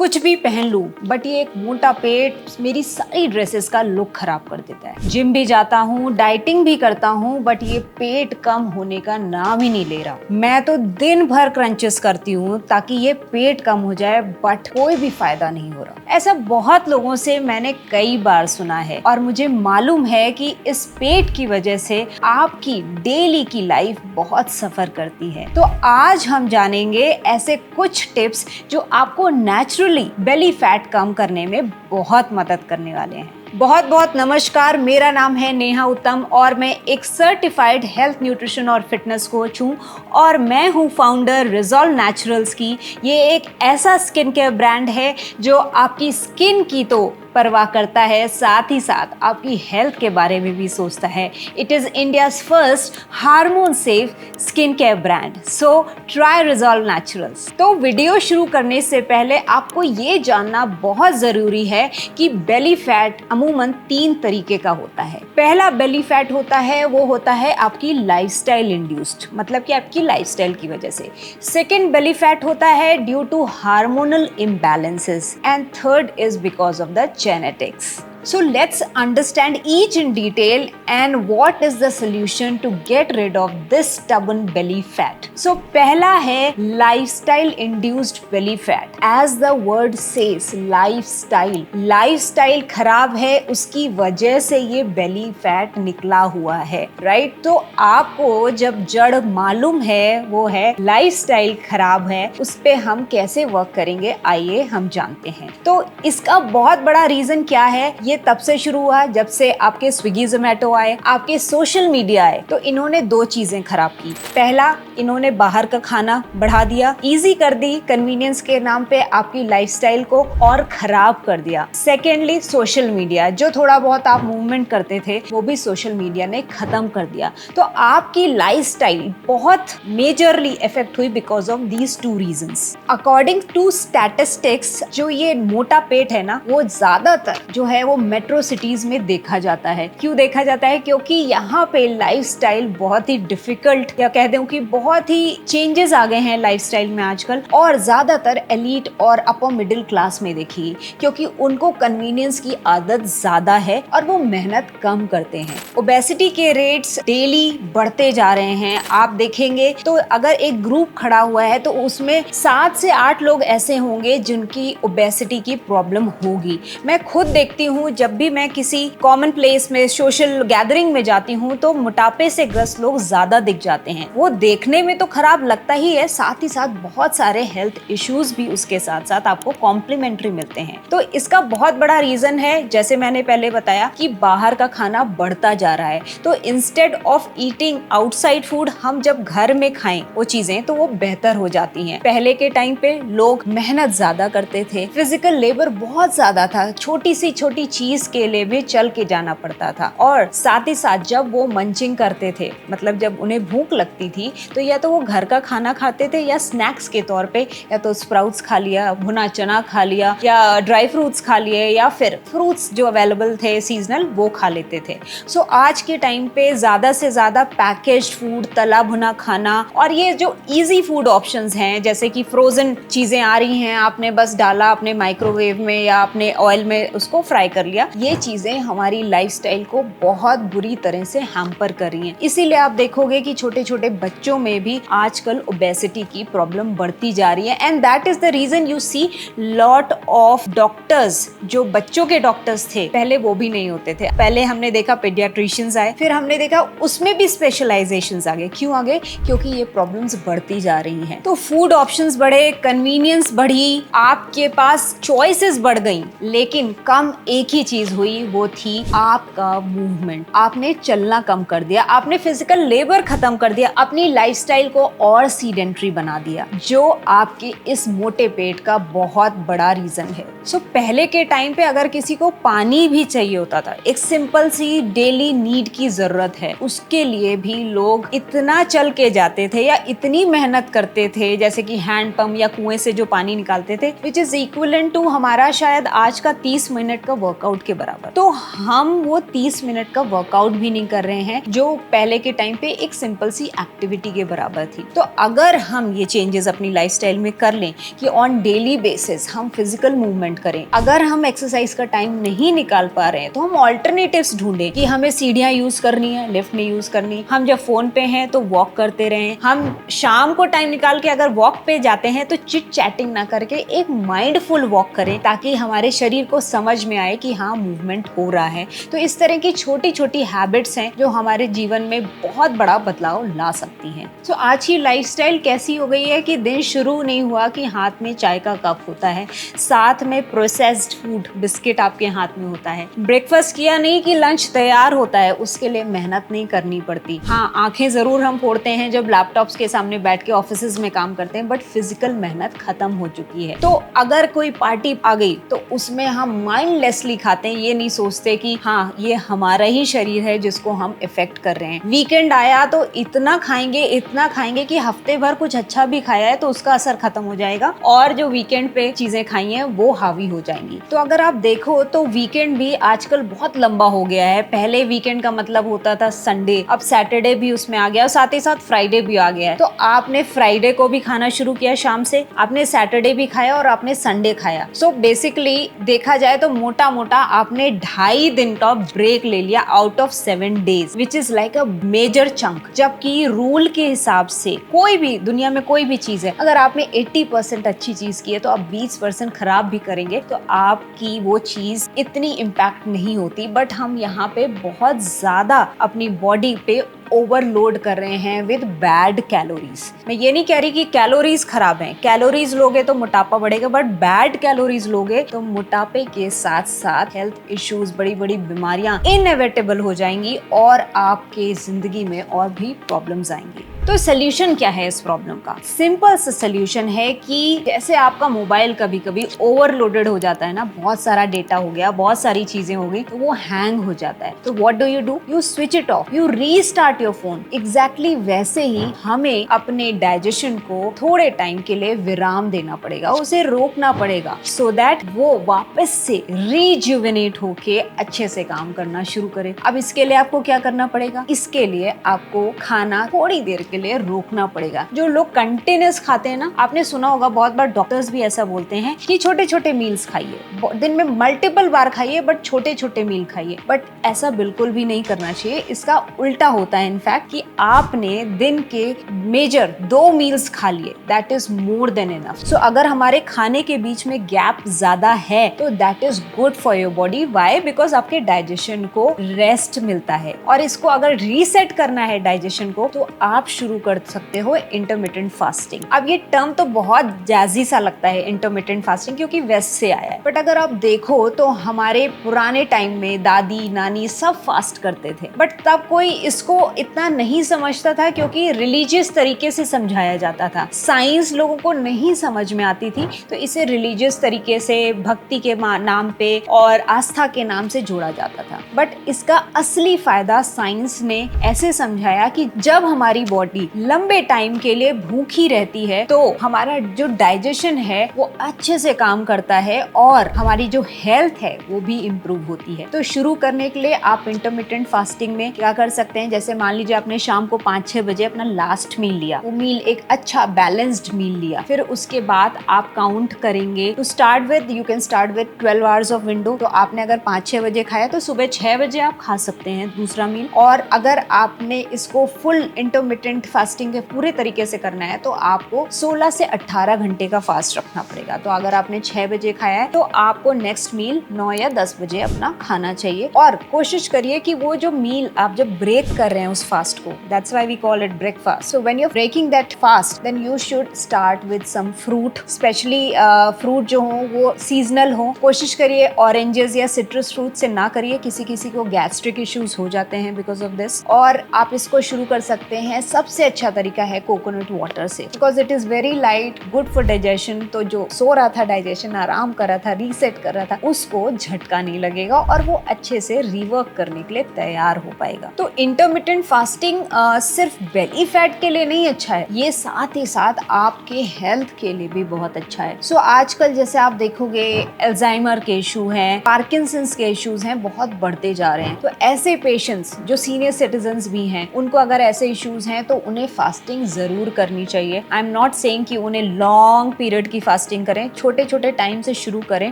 कुछ भी पहन लूं बट ये एक मोटा पेट मेरी सारी ड्रेसेस का लुक खराब कर देता है। जिम भी जाता हूँ, डाइटिंग भी करता हूँ, बट ये पेट कम होने का नाम ही नहीं ले रहा। मैं तो दिन भर क्रंचेस करती हूँ ताकि ये पेट कम हो जाए, बट कोई भी फायदा नहीं हो रहा। ऐसा बहुत लोगों से मैंने कई बार सुना है और मुझे मालूम है कि इस पेट की वजह से आपकी डेली की लाइफ बहुत सफर करती है। तो आज हम जानेंगे ऐसे कुछ टिप्स जो आपको नेचुरली बेली फैट कम करने में बहुत मदद करने वाले हैं। बहुत बहुत नमस्कार, मेरा नाम है नेहा उत्तम और मैं एक सर्टिफाइड हेल्थ न्यूट्रिशन और फिटनेस कोच हूँ और मैं हूँ फाउंडर रिजॉल्व नेचुरल्स की। ये एक ऐसा स्किन केयर ब्रांड है जो आपकी स्किन की तो परवाह करता है, साथ ही साथ आपकी हेल्थ के बारे में भी सोचता है। It is India's first hormone safe skin care brand, so try resolve naturals. तो वीडियो शुरू करने से पहले आपको ये जानना बहुत ज़रूरी है कि बेली फैट अमूमन 3 तरीके का होता है। पहला बेली फैट होता है वो होता है आपकी लाइफस्टाइल इंड्यूस्ड, मतलब कि आपकी लाइफस्टाइल की वजह से। सेकेंड बेली फैट होता है due to hormonal imbalances and third is because of the genetics. So let's understand each in detail and what is the solution to get rid of this stubborn belly fat. So पहला है lifestyle induced belly fat. As the word says, lifestyle. Lifestyle खराब है, उसकी वजह से ये belly fat निकला हुआ है, right? तो आपको जब जड़ मालूम है वो है lifestyle खराब है, उस पे हम कैसे वर्क करेंगे आइए हम जानते हैं। तो इसका बहुत बड़ा रीजन क्या है? ये तब से शुरू हुआ जब से आपके स्विगी जोमेटो आए, आपके सोशल मीडिया आए, तो इन्होंने 2 चीजें खराब की। पहला, इन्होंने बाहर का खाना बढ़ा दिया, इजी कर दी, कन्वीनियंस के नाम पे आपकी लाइफस्टाइल को और खराब कर दिया। सेकेंडली, सोशल मीडिया, जो थोड़ा बहुत आप मूवमेंट करते थे वो भी सोशल मीडिया ने खत्म कर दिया। तो आपकी लाइफस्टाइल बहुत मेजरली इफेक्ट हुई because of these 2 reasons. According to statistics, जो ये मोटा पेट है ना, वो ज्यादातर जो है वो मेट्रो सिटीज में देखा जाता है। क्यों देखा जाता है? क्योंकि यहाँ पे लाइफस्टाइल बहुत ही डिफिकल्ट, या कह दूं कि बहुत ही चेंजेस आ गए हैं लाइफस्टाइल में आजकल, और ज्यादातर एलीट और अपर मिडिल क्लास में देखिए, क्योंकि उनको कन्वीनियंस की आदत ज्यादा है और वो मेहनत कम करते हैं। ओबेसिटी के रेट्स डेली बढ़ते जा रहे हैं। आप देखेंगे तो अगर एक ग्रुप खड़ा हुआ है तो उसमें 7 से 8 लोग ऐसे होंगे जिनकी ओबेसिटी की प्रॉब्लम होगी। मैं खुद देखती हूँ, जब भी मैं किसी कॉमन प्लेस में सोशल गैदरिंग में जाती हूँ तो मोटापे से ग्रस्त लोग ज्यादा दिख जाते हैं। वो देखने में तो खराब लगता ही है, साथ ही साथ बहुत सारे हेल्थ इश्यूज भी उसके साथ साथ आपको कॉम्प्लीमेंट्री मिलते हैं। तो इसका बहुत बड़ा रीजन है, जैसे मैंने पहले बताया, कि बाहर का खाना बढ़ता जा रहा है। तो instead of eating outside food, हम जब घर में खाएं वो चीजें तो वो बेहतर हो जाती हैं। पहले के टाइम पे लोग मेहनत ज्यादा करते थे, फिजिकल लेबर बहुत ज्यादा था, छोटी सी छोटी चीज के लिए भी चल के जाना पड़ता था। और साथ ही साथ जब वो मंचिंग करते थे, मतलब जब उन्हें भूख लगती थी, तो या तो वो घर का खाना खाते थे या स्नैक्स के तौर पे, या तो स्प्राउट्स खा लिया, भुना चना खा लिया, या ड्राई फ्रूट्स खा लिए, या फिर फ्रूट्स जो अवेलेबल थे सीजनल वो खा लेते थे। सो आज के टाइम पे ज्यादा से ज्यादा पैकेज्ड फूड, तला भुना खाना, और ये जो इजी फूड ऑप्शंस हैं, जैसे कि फ्रोजन चीजें आ रही हैं, आपने बस डाला अपने माइक्रोवेव में या अपने ऑयल में उसको फ्राई कर लिया, ये चीजें हमारी लाइफस्टाइल को बहुत बुरी तरह से हैम्पर कर रही हैं। इसीलिए आप देखोगे कि छोटे छोटे बच्चों में भी आजकल ओबेसिटी की प्रॉब्लम बढ़ती जा रही है, and that is the reason you see lot of doctors, जो बच्चों के डॉक्टर्स थे पहले वो भी नहीं होते थे। पहले हमने देखा पीडियाट्रिशियंस आए, फिर हमने देखा उसमें भी स्पेशलाइजेशंस आ गए। क्यों आ गए? क्योंकि ये प्रॉब्लम्स बढ़ती जा रही हैं। तो फूड ऑप्शंस बढ़े, कन्वीनियंस बढ़ी, आपके पास चॉइसेस बढ़ गई, लेकिन कम एक ही चीज हुई, वो थी आपका मूवमेंट। आपने चलना कम कर दिया, आपने फिजिकल लेबर खत्म कर दिया, अपनी लाइफस्टाइल को और सीडेंट्री बना दिया, जो आपके इस मोटे पेट का बहुत बड़ा रीजन है। सो पहले के टाइम पे अगर किसी को पानी भी चाहिए होता था, एक सिंपल सी डेली नीड की जरूरत है, उसके लिए भी लोग इतना चल के जाते थे या इतनी मेहनत करते थे, जैसे कि हैंड पंप या कुएं से जो पानी निकालते थे, विच इज इक्विवेलेंट टू हमारा शायद आज का 30 मिनट का वर्कआउट वर्कआउट के बराबर। तो हम वो 30 मिनट का वर्कआउट भी नहीं कर रहे हैं जो पहले के टाइम पे एक सिंपल सी एक्टिविटी के बराबर थी। तो अगर हम ये चेंजेस अपनी लाइफस्टाइल में कर लें कि ऑन डेली बेसिस हम फिजिकल मूवमेंट करें, अगर हम एक्सरसाइज का टाइम नहीं निकाल पा रहे हैं तो हम ऑल्टरनेटिव्स ढूंढें कि हमें सीढ़ियां यूज करनी है, लिफ्ट नहीं यूज करनी, हम जब फोन पे हैं तो वॉक करते रहें, हम शाम को टाइम निकाल के अगर वॉक पे जाते हैं तो चिट चैटिंग ना करके एक माइंडफुल वॉक करें ताकि हमारे शरीर को समझ में आए कि हाँ मूवमेंट हो रहा है। तो इस तरह की छोटी छोटी हैबिट्स हैं जो हमारे जीवन में बहुत बड़ा बदलाव ला सकती हैं। तो आज की लाइफस्टाइल कैसी हो गई है कि दिन शुरू नहीं हुआ कि हाथ में चाय का कप होता है, साथ में प्रोसेस्ड फूड बिस्किट आपके हाथ में होता है, ब्रेकफास्ट किया नहीं कि लंच तैयार होता है, उसके लिए मेहनत नहीं करनी पड़ती। हाँ, आंखें जरूर हम फोड़ते हैं जब लैपटॉप्स के सामने बैठ के ऑफिस में काम करते हैं, बट फिजिकल मेहनत खत्म हो चुकी है। तो अगर कोई पार्टी आ गई तो उसमें हम माइंडलेसली खाते हैं, ये नहीं सोचते कि हाँ ये हमारा ही शरीर है जिसको हम इफेक्ट कर रहे हैं। वीकेंड आया तो इतना खाएंगे कि हफ्ते भर कुछ अच्छा भी खाया है तो उसका असर खत्म हो जाएगा और जो वीकेंड पे चीजें खाई हैं वो हावी हो जाएंगी। तो अगर आप देखो तो वीकेंड भी आजकल बहुत लंबा हो गया है। पहले वीकेंड का मतलब होता था संडे, अब सैटरडे भी उसमें आ गया और साथ ही साथ फ्राइडे भी आ गया है। तो आपने फ्राइडे को भी खाना शुरू किया शाम से, आपने सैटरडे भी खाया और आपने संडे खाया। सो बेसिकली देखा जाए तो मोटा मोटा आपने 2.5 दिन का ब्रेक ले लिया out of 7 days, which is like a major chunk. जबकि रूल के हिसाब से कोई भी दुनिया में कोई भी चीज है, अगर आपने 80% अच्छी चीज की है तो आप 20% खराब भी करेंगे तो आपकी वो चीज इतनी इम्पैक्ट नहीं होती। बट हम यहाँ पे बहुत ज्यादा अपनी बॉडी पे ओवरलोड कर रहे हैं विद बैड कैलोरीज। मैं ये नहीं कह रही कि कैलोरीज खराब हैं, कैलोरीज लोगे तो मोटापा बढ़ेगा, बट बैड कैलोरीज लोगे तो मोटापे के साथ साथ हेल्थ इश्यूज, बड़ी बड़ी बीमारियां इनएविटेबल हो जाएंगी और आपके जिंदगी में और भी प्रॉब्लम्स आएंगी। तो सोल्यूशन क्या है इस प्रॉब्लम का? सिंपल सा सोल्यूशन है कि जैसे आपका मोबाइल कभी कभी ओवरलोडेड हो जाता है ना, बहुत सारा डेटा हो गया, बहुत सारी चीजें हो गई तो वो हैंग हो जाता है। तो what do? You switch it of, you restart your phone. Exactly वैसे ही हमें अपने डाइजेशन को थोड़े टाइम के लिए विराम देना पड़ेगा, उसे रोकना पड़ेगा सो दैट वो वापस से रिजुवेनेट होके अच्छे से काम करना शुरू करे। अब इसके लिए आपको क्या करना पड़ेगा? इसके लिए आपको खाना थोड़ी देर के लिए रोकना पड़ेगा। जो लोग कंटिन्यूस खाते हैं ना, आपने सुना होगा बहुत बार डॉक्टर्स भी ऐसा बोलते हैं कि छोटे छोटे मील्स खाइए, दिन में मल्टीपल बार खाइए बट छोटे छोटे मील खाइए। बट ऐसा बिल्कुल भी नहीं करना चाहिए। इसका उल्टा होता है इनफैक्ट कि आपने दिन के मेजर 2 मील्स खा लिए, that is more than enough. So अगर हमारे खाने के बीच में गैप ज्यादा है तो that is good for your body. Why? Because आपके डाइजेशन को रेस्ट मिलता है और इसको अगर रीसेट करना है डाइजेशन को तो आप शुरू कर सकते हो इंटरमिटेंट फास्टिंग। अब ये टर्म तो बहुत जैजी सा लगता है इंटरमिटेंट फास्टिंग, क्योंकि वेस्ट से आया है, बट अगर आप देखो तो हमारे पुराने टाइम में दादी नानी सब फास्ट करते थे, बट तब कोई इसको इतना नहीं समझता था क्योंकि रिलीजियस तरीके से समझाया जाता था। साइंस लोगों को नहीं समझ में आती थी तो इसे रिलीजियस तरीके से, भक्ति के नाम पे और आस्था के नाम से जोड़ा जाता था। बट इसका असली फायदा साइंस ने ऐसे समझाया कि जब हमारी बॉडी लंबे टाइम के लिए भूखी रहती है तो हमारा जो डाइजेशन है वो अच्छे से काम करता है और हमारी जो हेल्थ है वो भी इम्प्रूव होती है। तो शुरू करने के लिए आप इंटरमिटेंट फास्टिंग में क्या कर सकते हैं? जैसे मान लीजिए आपने शाम को 5-6 बजे अपना लास्ट मील लिया, वो मील एक अच्छा बैलेंस्ड मील लिया, फिर उसके बाद आप काउंट करेंगे। To start with you can start with 12 hours of window. तो आपने अगर 5-6 बजे खाया तो सुबह 6 बजे आप खा सकते हैं दूसरा मील। और अगर आपने इसको फुल इंटरमिटेंट फास्टिंग के पूरे तरीके से करना है तो आपको 16 से 18 घंटे का फास्ट रखना पड़ेगा। तो अगर आपने 6 बजे खाया है तो आपको नेक्स्ट मील 9 या 10 बजे अपना खाना चाहिए। और कोशिश करिए कि वो जो मील आप जब ब्रेक कर रहे हैं उस फास्ट को, that's why we call it breakfast. So when you are breaking that fast then you should start with some fruit, especially fruit जो हो वो सीजनल हो। कोशिश करिए ऑरेंजेस या सिट्रस फ्रूट से ना करिए, किसी किसी को गैस्ट्रिक इश्यूज हो जाते हैं बिकॉज ऑफ दिस। और आप इसको शुरू कर सकते हैं सबसे सबसे अच्छा तरीका है कोकोनट वाटर से, because it is very light, good for digestion. तो जो सो रहा था, डाइजेशन आराम कर रहा था, रीसेट कर रहा था, उसको झटका नहीं लगेगा और वो अच्छे से रिवर्क करने के लिए तैयार हो पाएगा। तो इंटरमिटेंट फास्टिंग सिर्फ बेली फैट के लिए नहीं अच्छा है, ये साथ ही साथ आपके हेल्थ के लिए भी बहुत अच्छा है। सो आजकल जैसे आप देखोगे अल्जाइमर के इशू हैं, पार्किंसंस के इश्यूज हैं, बहुत बढ़ते जा रहे हैं। तो ऐसे पेशेंट्स जो सीनियर सिटीजन्स भी हैं, उनको अगर ऐसे इश्यूज हैं तो उन्हें फास्टिंग जरूर करनी चाहिए। आई एम नॉट सेइंग कि उन्हें लॉन्ग पीरियड की फास्टिंग करें, छोटे छोटे टाइम से शुरू करें,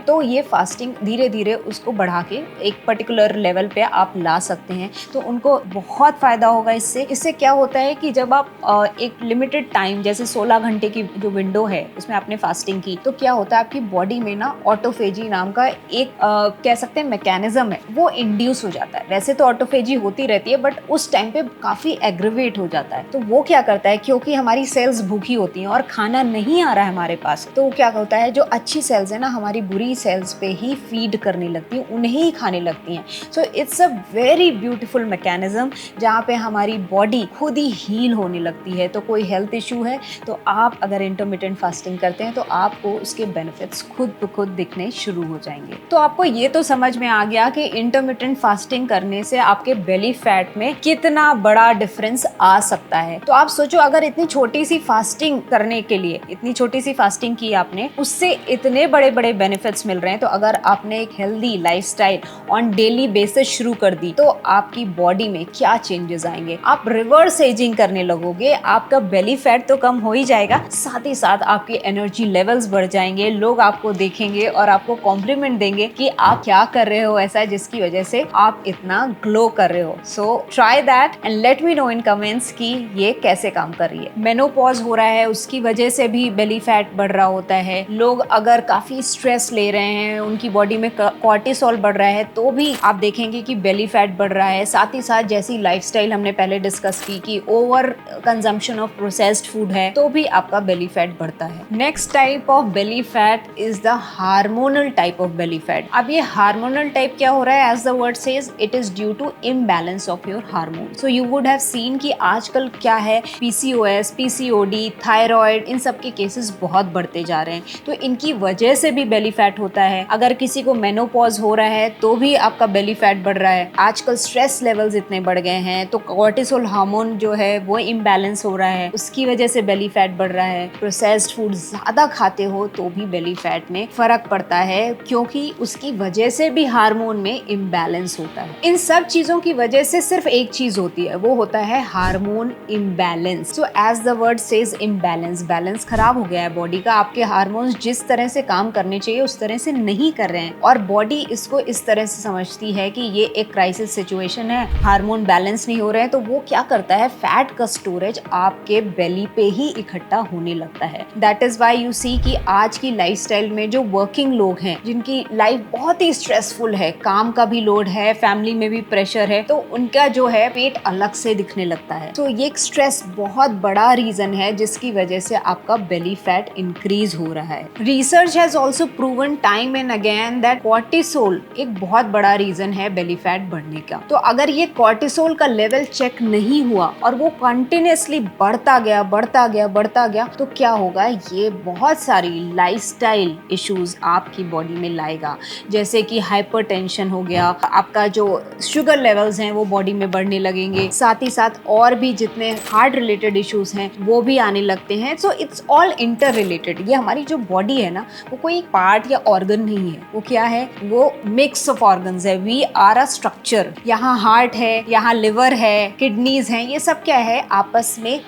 तो ये फास्टिंग धीरे धीरे उसको बढ़ा के एक पर्टिकुलर लेवल पे आप ला सकते हैं, तो उनको बहुत फायदा होगा इससे। इससे क्या होता है कि जब आप एक लिमिटेड टाइम, जैसे 16 घंटे की जो विंडो है उसमें आपने फास्टिंग की, तो क्या होता है आपकी बॉडी में ना ऑटोफेजी नाम का एक कह सकते हैं मैकेनिज्म है, वो इंड्यूस हो जाता है। वैसे तो ऑटोफेजी होती रहती है, बट उस टाइम पे काफी एग्रीवेट हो जाता है। तो वो क्या करता है, क्योंकि हमारी सेल्स भूखी होती हैं और खाना नहीं आ रहा है हमारे पास, तो क्या होता है जो अच्छी सेल्स है ना, हमारी बुरी सेल्स पे ही फीड करने लगती है, उन्हें ही खाने लगती हैं। So it's a very beautiful mechanism जहाँ पे हमारी बॉडी खुद ही हील होने लगती है। तो कोई हेल्थ इशू है तो आप अगर इंटरमिटेंट फास्टिंग करते हैं तो आपको उसके बेनिफिट्स खुद ब खुद दिखने शुरू हो जाएंगे। तो आपको ये तो समझ में आ गया कि इंटरमिटेंट फास्टिंग करने से आपके बेली फैट में कितना बड़ा डिफरेंस आ सकता है। तो आप सोचो, अगर इतनी छोटी सी फास्टिंग करने के लिए, इतनी छोटी सी फास्टिंग की आपने, उससे इतने बड़े बड़े बेनिफिट्स मिल रहे हैं, तो अगर आपने एक healthy lifestyle on daily basis शुरू कर दी तो आपकी बॉडी में क्या चेंजेस आएंगे। आप रिवर्स एजिंग करने लगोगे, आपका बेली फैट तो कम हो ही जाएगा, साथ ही साथ आपकी एनर्जी लेवल्स बढ़ जाएंगे, लोग आपको देखेंगे और आपको कॉम्प्लीमेंट देंगे कि आप क्या कर रहे हो ऐसा जिसकी वजह से आप इतना ग्लो कर रहे हो। So try that and let me know in comments कि ये कैसे काम कर रही है। मेनोपॉज हो रहा है, उसकी वजह से भी बेली फैट बढ़ रहा होता है। लोग अगर काफी स्ट्रेस ले रहे हैं, उनकी बॉडी में कॉर्टिसोल बढ़ रहा है, तो भी आप देखेंगे कि बेली फैट बढ़ रहा है। साथ ही साथ जैसी लाइफस्टाइल हमने पहले डिस्कस की कि over consumption of processed food है, तो भी आपका बेली फैट बढ़ता है। Next type of belly fat is the hormonal type of belly fat. अब ये हार्मोनल टाइप क्या हो रहा है, as the word says, it is due to imbalance of your hormone. So you would have seen कि आजकल क्या है, पीसीओएस, पीसीओडी, थायराइड, इन सब के केसेस बहुत बढ़ते जा रहे हैं। तो इनकी वजह से भी बेली फैट होता है। अगर किसी को मेनोपॉज हो रहा है तो भी आपका बेली फैट बढ़ रहा है। आजकल स्ट्रेस लेवल्स इतने बढ़ गए हैं, तो कॉर्टिसोल हार्मोन जो है वो इम्बैलेंस हो रहा है, उसकी वजह से बेली फैट बढ़ रहा है। प्रोसेस्ड फूड ज्यादा खाते हो तो भी बेली फैट में फर्क पड़ता है, क्योंकि उसकी वजह से भी हार्मोन में इम्बैलेंस होता है। इन सब चीजों की वजह से सिर्फ एक चीज होती है, वो होता है hormone imbalance. So as the word says imbalance, balance खराब हो गया है बॉडी का। आपके हार्मोन्स जिस तरह से काम करने चाहिए उस तरह से नहीं कर रहे हैं, और बॉडी इसको इस तरह से समझती है कि ये एक क्राइसिस सिचुएशन है, हार्मोन बैलेंस नहीं हो रहे हैं, तो वो क्या करता है, फैट का स्टोरेज आपके बेली पे ही इकट्ठा होने लगता है। That is why you see कि आज की लाइफस्टाइल में जो वर्किंग लोग हैं, जिनकी लाइफ बहुत ही स्ट्रेसफुल है, काम का भी लोड है, फैमिली में भी प्रेशर है, तो उनका जो है पेट अलग से दिखने लगता है। तो ये स्ट्रेस बहुत बड़ा रीजन है जिसकी वजह से आपका बेली फैट इंक्रीज हो रहा है। Research has also proven time and again that cortisol एक बहुत बड़ा रीजन है बेली फैट बढ़ने का। तो अगर ये कॉर्टिसोल का लेवल चेक नहीं हुआ और वो कंटिन्यूअसली बढ़ता गया बढ़ता गया बढ़ता गया, तो क्या होगा, ये बहुत सारी लाइफस्टाइल इश्यूज आपकी बॉडी में लाएगा, जैसे कि हाइपरटेंशन हो गया, आपका जो शुगर लेवल्स हैं वो बॉडी में बढ़ने लगेंगे, साथ ही साथ और भी जितने हार्ट रिलेटेड इश्यूज हैं वो भी आने लगते हैं। So it's all inter related. ये हमारी जो बॉडी है ना, वो कोई पार्ट या ऑर्गन नहीं है, वो क्या है, वो मिक्स ऑफ ऑर्गन्स है। We are a structure. यहाँ हार्ट है, यहाँ लिवर है, किडनीज हैं, ये सब क्या है, आपस में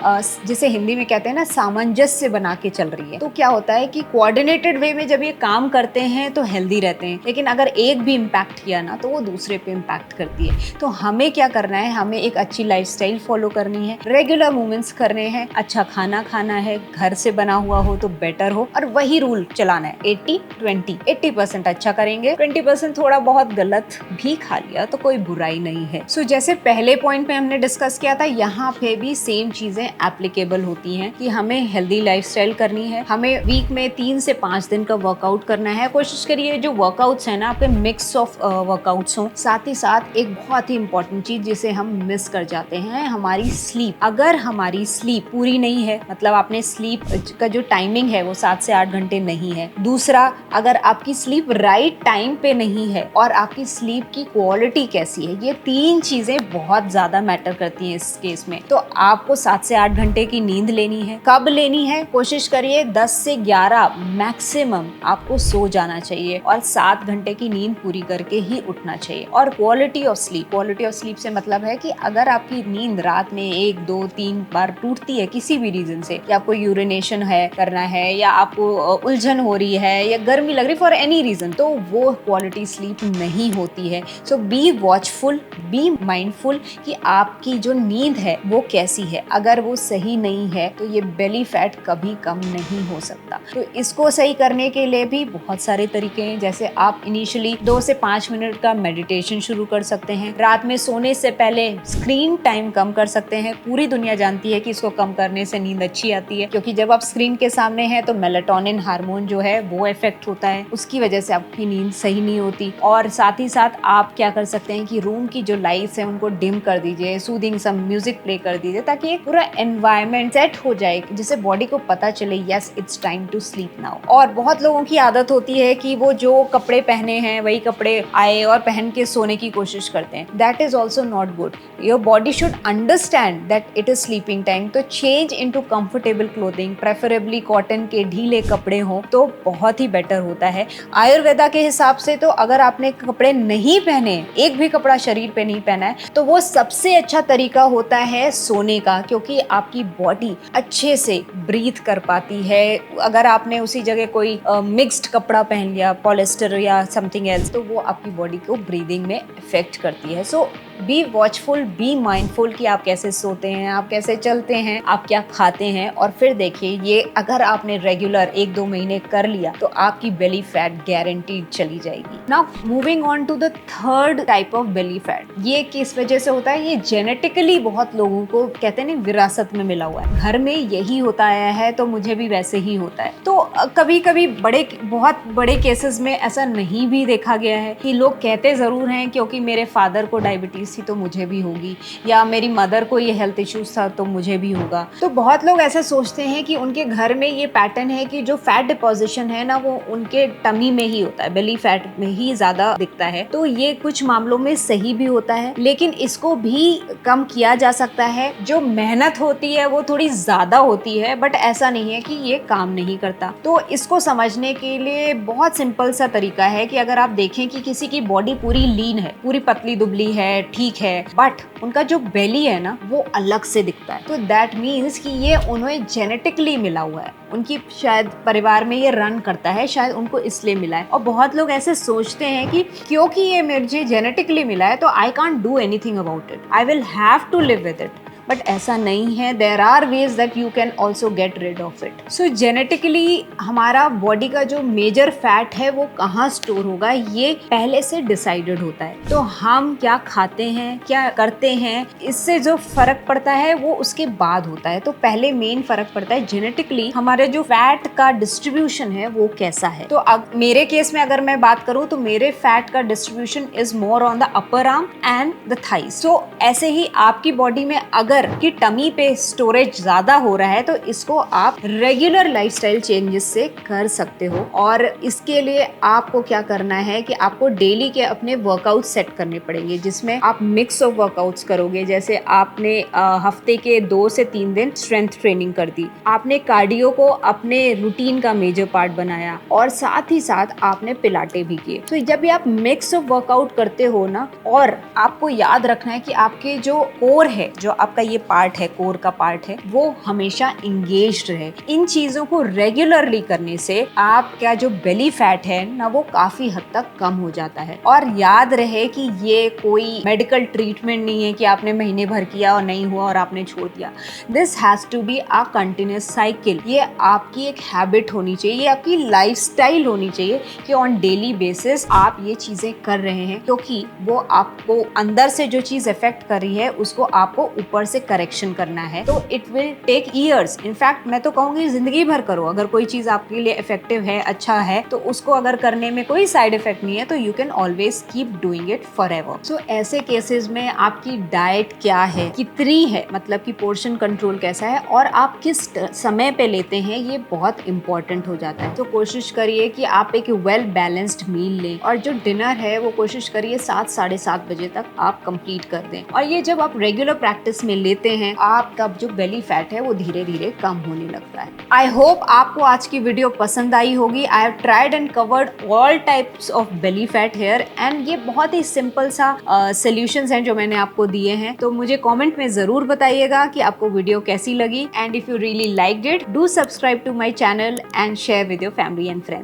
जिसे हिंदी में कहते हैं ना, सामंजस्य बना के चल रही है। तो क्या होता है कि कोऑर्डिनेटेड वे में जब ये काम करते हैं तो हेल्दी रहते हैं, लेकिन अगर एक भी इम्पैक्ट किया ना तो वो दूसरे पे इम्पैक्ट करती है। तो हमें क्या करना है, हमें एक अच्छी लाइफस्टाइल फॉलो करनी है, रेगुलर मूवमेंट्स करने हैं, अच्छा खाना खाना है, घर से बना हुआ हो तो बेटर हो, और वही रूल चलाना है 80-20। 80% अच्छा करेंगे, 20% थोड़ा बहुत गलत भी खा लिया तो कोई बुराई नहीं है। सो जैसे पहले पॉइंट पे हमने डिस्कस किया था, यहाँ पे भी सेम चीजें एप्लीकेबल होती हैं कि हमें हेल्दी लाइफस्टाइल करनी है, हमें वीक में 3 से 5 दिन का वर्कआउट करना है। कोशिश करिए जो वर्कआउट्स है ना, आपके मिक्स ऑफ वर्कआउट्स हो। साथ ही साथ एक बहुत ही इंपॉर्टेंट चीज जिसे हम मिस कर जाते हैं, हमारी स्लीप। अगर हमारी स्लीप पूरी नहीं है, मतलब आपने स्लीप का जो टाइमिंग है वो 7 से 8 घंटे नहीं है। दूसरा, अगर आपकी स्लीप राइट टाइम पे नहीं है और आपकी स्लीप की क्वालिटी कैसी है, ये 3 चीजें बहुत ज्यादा मैटर करती हैं इस केस में। तो आपको 7 से 8 घंटे की नींद लेनी है। कब लेनी है? कोशिश करिए 10 से 11 मैक्सिमम आपको सो जाना चाहिए और 7 घंटे की नींद पूरी करके ही उठना चाहिए। और क्वालिटी ऑफ स्लीप से मतलब है कि अगर आपकी नींद रात में 1, 2, 3 बार टूटती है किसी भी रीजन से, या आपको यूरिनेशन है करना है, या आपको उलझन हो रही है, या गर्मी लग रही, फॉर एनी रीजन, तो वो क्वालिटी स्लीप नहीं होती है। सो बी वॉचफुल, बी माइंडफुल कि आपकी जो नींद है वो कैसी है। अगर वो सही नहीं है तो ये बेली फैट कभी कम नहीं हो सकता। तो इसको सही करने के लिए भी बहुत सारे तरीके हैं। जैसे आप इनिशियली 2 से 5 मिनट का मेडिटेशन शुरू कर सकते हैं। रात में सोने से पहले स्क्रीन टाइम कम कर सकते हैं। पूरी दुनिया जानती है कि इसको कम करने से नींद अच्छी आती है, क्योंकि जब आप स्क्रीन के सामने हैं तो मेलाटोनिन हार्मोन जो है वो इफेक्ट होता है, उसकी वजह से आपकी नींद सही नहीं होती। और साथ ही साथ आप क्या कर सकते हैं कि रूम की जो लाइट्स हैं उनको डिम कर दीजिए, सूदिंग सम म्यूजिक प्ले कर दीजिए, ताकि एक पूरा एनवायरनमेंट सेट हो जाए जिससे बॉडी को पता चले yes it's time to sleep now. और बहुत लोगों की आदत होती है कि वो जो कपड़े पहने हैं वही कपड़े आए और पहन के सोने की कोशिश करते हैं। That is also not good. Your body should understand that it is sleeping time. तो change into comfortable clothing, preferably cotton के ढीले कपड़े हों तो बहुत ही बेटर होता है। आयुर्वेदा के हिसाब से तो अगर आपने कपड़े नहीं पहने, एक भी कपड़ा शरीर पे नहीं पहना है, तो वो सबसे अच्छा तरीका होता है सोने का, क्योंकि आपकी बॉडी अच्छे से ब्रीथ कर पाती है। अगर आपने उसी जगह कोई मिक्स्ड कपड़ा पहन लिया, पॉलिस्टर या समथिंग एल्स, तो वो आपकी बॉडी को ब्रीदिंग में इफेक्ट करती है। सो बी वॉचफुल, बी माइंडफुल कि आप कैसे सोते हैं, आप कैसे चलते हैं, आप क्या खाते हैं। और फिर देखिए, ये अगर आपने रेगुलर 1-2 महीने कर लिया तो आपकी बेली फैट गारंटीड चली जाएगी। Now moving on to the third type of belly fat. ये किस वजह से होता है? ये जेनेटिकली बहुत लोगों को, कहते हैं ना, विरासत में मिला हुआ है। घर में यही होता आया है तो मुझे भी वैसे ही होता है। तो कभी कभी बहुत बड़े केसेस में ऐसा नहीं भी देखा गया है कि लोग कहते जरूर हैं क्योंकि मेरे फादर को डायबिटीज थी तो मुझे भी होगी, या मेरी मदर को ये हेल्थ इश्यूज था तो मुझे भी होगा। तो बहुत लोग ऐसा सोचते हैं कि उनके घर में ये पैटर्न है कि जो फैट डिपोजिशन है ना वो उनके टमी में ही होता है, बेली फैट में ही ज्यादा दिखता है। तो ये कुछ मामलों में सही भी होता है, लेकिन इसको भी कम किया जा सकता है। जो मेहनत होती है वो थोड़ी ज्यादा होती है, बट ऐसा नहीं है कि ये काम नहीं करता। तो इसको समझने के लिए बहुत सिंपल सा तरीका है कि अगर आप देखें कि किसी की बॉडी पूरी लीन है, पूरी पतली दुबली है, ठीक है, बट उनका जो बेली है ना वो अलग से दिखता है, तो दैट मीन्स कि ये उन्हें जेनेटिकली मिला हुआ है। उनकी शायद परिवार में ये रन करता है, शायद उनको इसलिए मिला है। और बहुत लोग ऐसे सोचते हैं कि क्योंकि ये मुझे जेनेटिकली मिला है तो I can't do anything about it, I will have to live with it. But ऐसा नहीं है। There are ways that you can also get rid of it. So genetically हमारा बॉडी का जो मेजर फैट है वो कहाँ स्टोर होगा ये पहले से डिसाइडेड होता है। तो हम क्या खाते हैं, क्या करते हैं, इससे जो फर्क पड़ता है वो उसके बाद होता है। तो पहले मेन फर्क पड़ता है जेनेटिकली हमारे जो फैट का डिस्ट्रीब्यूशन है वो कैसा है। तो मेरे केस में अगर मैं बात करूँ तो मेरे फैट का distribution is more on the upper arm and the thighs. So ऐसे ही आपकी बॉडी में अगर की टमी पे स्टोरेज ज्यादा हो रहा है तो इसको आप रेगुलर लाइफस्टाइल चेंजेस से कर सकते हो। और इसके लिए आपको क्या करना है कि आपको डेली के अपने वर्कआउट सेट करने पड़ेंगे, जिसमें आप मिक्स ऑफ वर्कआउट्स करोगे। जैसे आपने हफ्ते के 2 से 3 दिन स्ट्रेंथ ट्रेनिंग कर दी, आपने कार्डियो को अपने रूटीन का मेजर पार्ट बनाया, और साथ ही साथ आपने पिलाटे भी किए। तो जब भी आप मिक्स ऑफ वर्कआउट करते हो ना, और आपको याद रखना है कि आपके जो कोर है, जो आपका ये पार्ट है, कोर का पार्ट है, वो हमेशा इंगेज्ड रहे। इन चीजों को रेगुलरली करने से आपका जो बेली फैट है ना वो काफी हद तक कम हो जाता है। और याद रहे कि ये कोई मेडिकल ट्रीटमेंट नहीं है कि आपने महीने भर किया और नहीं हुआ और आपने छोड़ दिया। This has to be a continuous cycle. ये आपकी एक हैबिट होनी चाहिए, ये आपकी लाइफस्टाइल होनी चाहिए कि ऑन डेली बेसिस आप ये चीजें कर रहे हैं, क्योंकि वो आपको अंदर से जो चीज इफेक्ट कर रही है उसको आपको ऊपर से करेक्शन करना है तो it will take years. In fact मैं तो कहूंगी जिंदगी भर करो। अगर कोई चीज आपके लिए इफेक्टिव है, अच्छा है, तो उसको अगर करने में कोई साइड इफेक्ट नहीं है तो you can always keep doing it for ever. So ऐसे केसेस में आपकी डाइट क्या है, कितनी है, मतलब कि पोर्शन कंट्रोल कैसा है और आप किस समय पे लेते हैं, ये बहुत इंपॉर्टेंट हो जाता है। तो कोशिश करिए कि आप एक वेल बैलेंस्ड मील लें और जो डिनर है वो कोशिश करिए 7 साढ़े 7 बजे तक आप कंप्लीट कर दें। और ये जब आप रेगुलर प्रैक्टिस में लेते हैं, आपका जो बेली फैट है वो धीरे धीरे कम होने लगता है। आई होप आपको आज की वीडियो पसंद आई होगी। I have tried and covered all types of belly fat here and ये बहुत ही सिंपल सा सोल्यूशंस हैं जो मैंने आपको दिए हैं। तो मुझे कमेंट में जरूर बताइएगा कि आपको वीडियो कैसी लगी and if you really liked it, do subscribe to my channel and share with your family and friends.